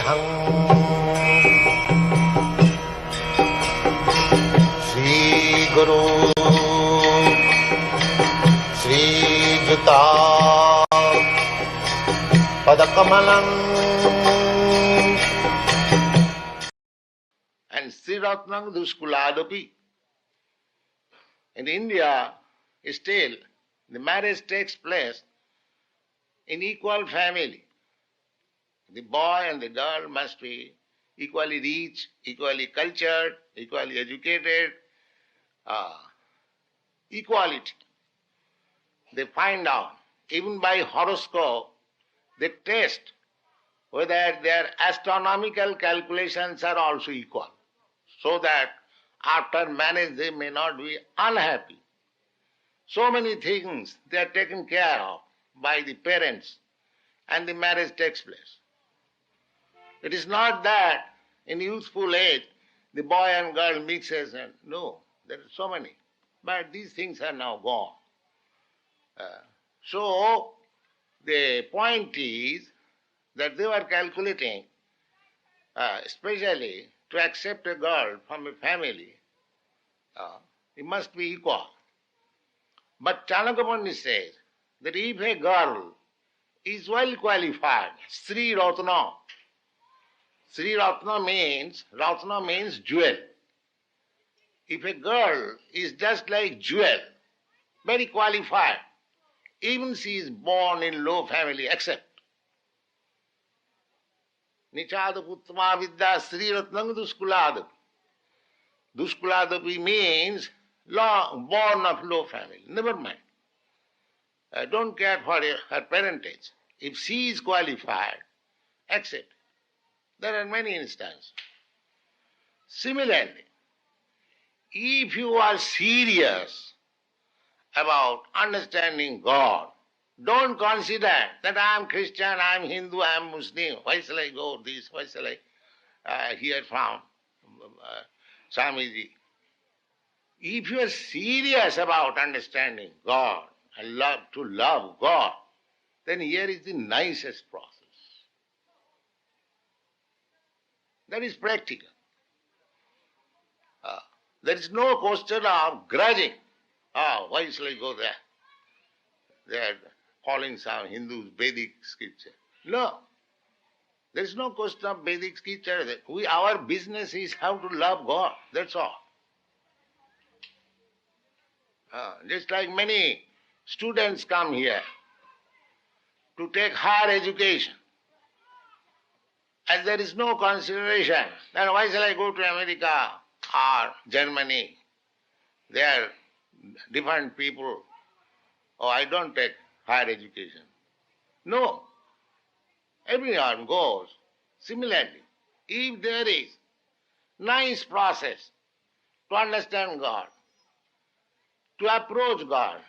Vandeham Sri Guru Sri Juta Padakamalam and Sri Ratnam Duskuladapi. In India, still, the marriage takes place in equal family. The boy and the girl must be equally rich, equally cultured, equally educated, equality. They find out, even by horoscope, they test whether their astronomical calculations are also equal, so that after marriage they may not be unhappy. So many things they are taken care of by the parents and the marriage takes place. It is not that in youthful age the boy and girl mixes and no, there are so many. But these things are now gone. So the point is that they were calculating, especially to accept a girl from a family, it must be equal. But Chanakya Pandit says that if a girl is well qualified, Sri Ratna. Sri Ratna means jewel. If a girl is just like jewel, very qualified, even she is born in low family, except Nichada Puttama Vidya Sri Ratnam Duskuladapi. Duskuladapi means born of low family. Never mind. I don't care for her parentage. If she is qualified, accept. There are many instances. Similarly, if you are serious about understanding God, don't consider that I am Christian, I am Hindu, I am Muslim. Why shall I go this? Why shall I hear from Swamiji? If you are serious about understanding God and to love God, then here is the nicest process. That is practical. There is no question of grudging. Why shall I go there? They are following some Hindus, Vedic scripture. No. There is no question of Vedic scripture. Our business is how to love God. That's all. Just like many students come here to take higher education. As there is no consideration, then why shall I go to America or Germany? They are different people. I don't take higher education. No. Everyone goes. Similarly, if there is nice process to understand God, to approach God,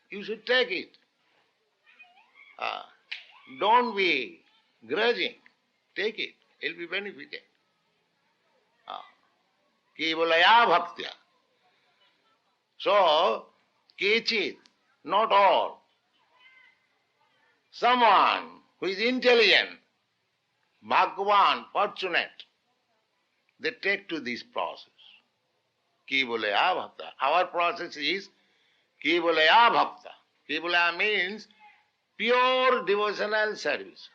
you should take it. Don't be grudging. Take it. It will be benefited. Kevalaya bhaktya. So, kechit, not all. Someone who is intelligent, bhagavan, fortunate, they take to this process. Kevalaya bhakta. Our process is Kevalaya bhakta. Kevalaya means pure devotional service.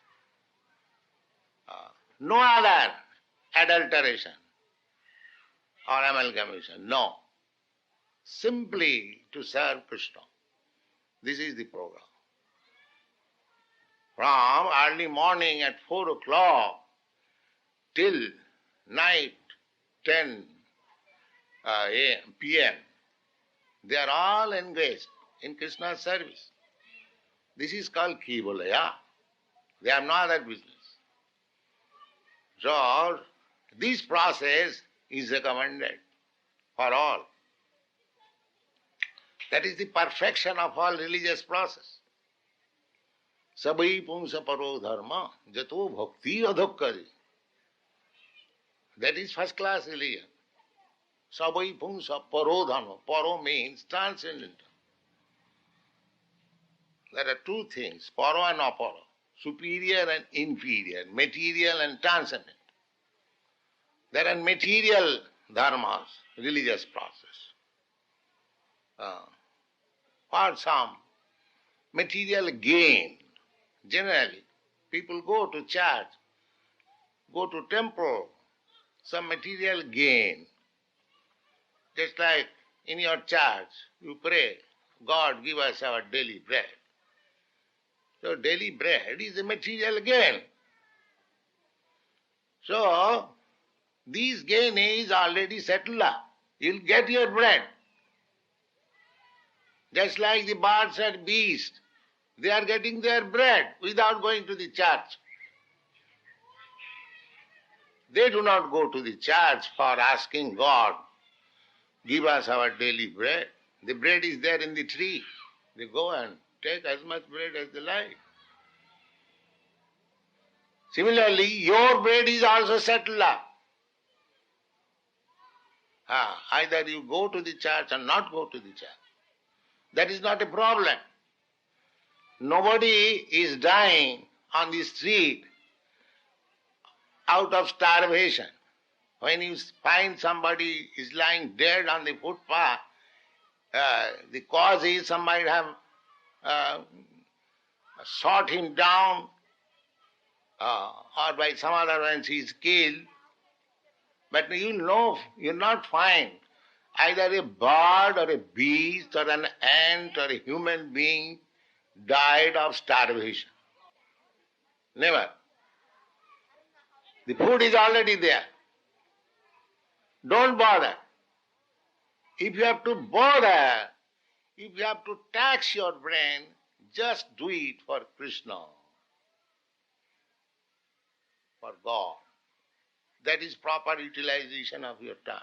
No other adulteration or amalgamation. No. Simply to serve Krishna. This is the program. From early morning at 4 o'clock till night 10 p.m. they are all engaged in Krishna's service. This is called Kevalaya. They have no other business. So, this process is recommended for all. That is the perfection of all religious process. Sabai pumsa paro dharma jato bhakti adhokkari. That is first class religion. Sabai pumsa paro dharma. Paro means transcendental. There are two things, paro and aparo. Superior and inferior, material and transcendent. There are material dharmas, religious process. For some material gain, generally, people go to church, go to temple, some material gain. Just like in your church, you pray, God give us our daily bread. So daily bread is a material gain. So this gain is already settled up. You'll get your bread. Just like the birds and beasts, they are getting their bread without going to the church. They do not go to the church for asking God, give us our daily bread. The bread is there in the tree. They go and take as much bread as they like. Similarly, your bread is also settled up. Either you go to the church or not go to the church. That is not a problem. Nobody is dying on the street out of starvation. When you find somebody is lying dead on the footpath, the cause is somebody have shot him down or by some other means he is killed. But you'll not find either a bird or a beast or an ant or a human being died of starvation. Never. The food is already there. Don't bother. If you have to bother, if you have to tax your brain, just do it for Krishna, for God. That is proper utilization of your time.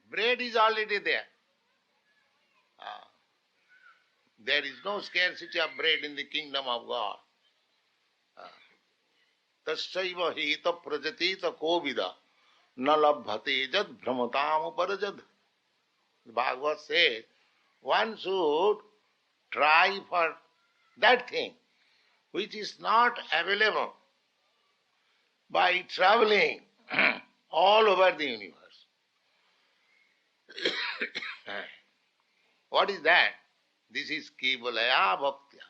Bread is already there. There is no scarcity of bread in the kingdom of God. Tassaiva hita prajatita kovida na labhate jad brahmatam uparajad. The Bhagavad says, one should try for that thing which is not available by traveling all over the universe. What is that? This is kevalaya bhaktya.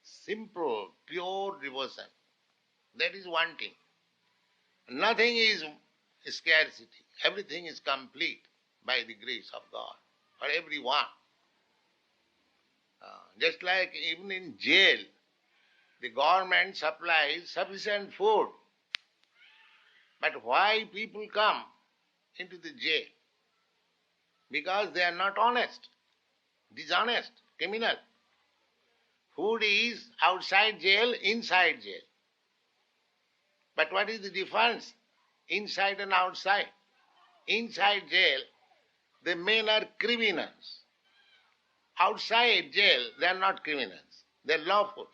Simple, pure devotion. That is one thing. Nothing is scarcity. Everything is complete by the grace of God for everyone. Just like even in jail, the government supplies sufficient food. But why people come into the jail? Because they are not honest, dishonest, criminal. Food is outside jail, inside jail. But what is the difference inside and outside? Inside jail, the men are criminals. Outside jail, they are not criminals. They are lawful.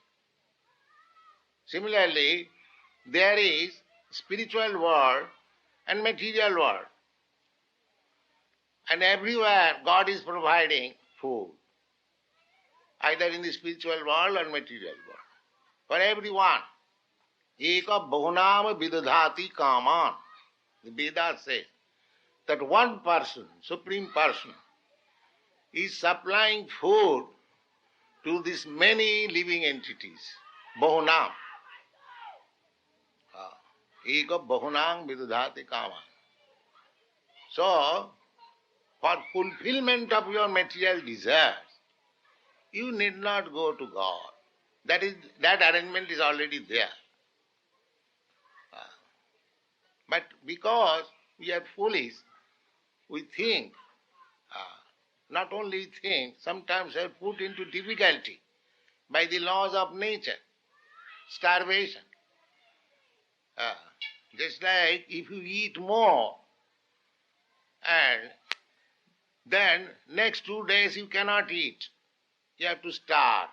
Similarly, there is spiritual world and material world. And everywhere God is providing food, either in the spiritual world or material world, for everyone. Eka bahunam vidadhati kaman. The Vedas say that one person, Supreme Person, is supplying food to these many living entities. Bahunam. Eka bahunam vidadhati kaman. So, for fulfillment of your material desires, you need not go to God. That arrangement is already there. But because we are foolish, we think, not only think, sometimes we are put into difficulty by the laws of nature, starvation. Just like if you eat more and then next 2 days you cannot eat, you have to starve.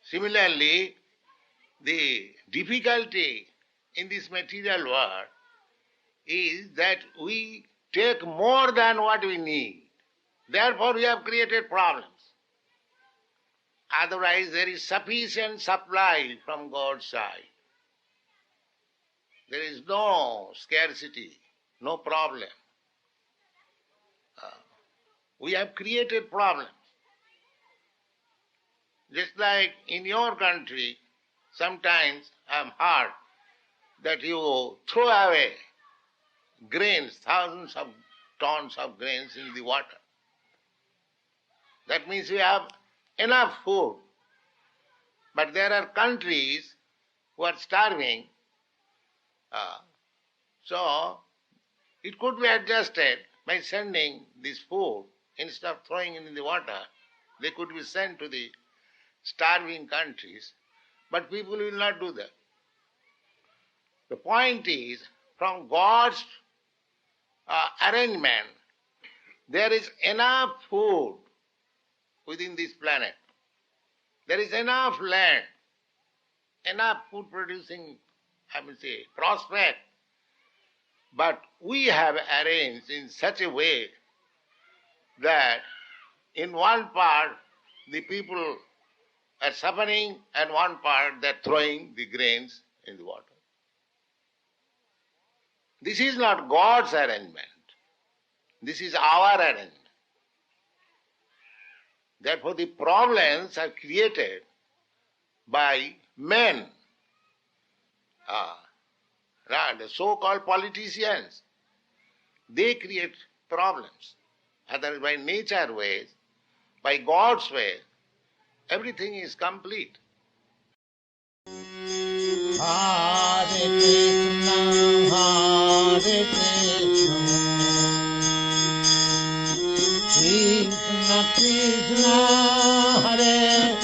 Similarly, the difficulty in this material world is that we take more than what we need. Therefore we have created problems. Otherwise there is sufficient supply from God's side. There is no scarcity, no problem. We have created problems. Just like in your country, sometimes I have heard that you throw away grains, thousands of tons of grains in the water. That means we have enough food. But there are countries who are starving. So it could be adjusted by sending this food. Instead of throwing it in the water, they could be sent to the starving countries. But people will not do that. The point is, from God's arrangement, there is enough food within this planet. There is enough land, enough food producing, prospect. But we have arranged in such a way that in one part the people are suffering and one part they are throwing the grains in the water. This is not God's arrangement. This is our arrangement. Therefore the problems are created by men, the so-called politicians. They create problems. Otherwise by nature ways, by God's way, everything is complete. Hare Krishna, Hare Krishna, Krishna Krishna, Hare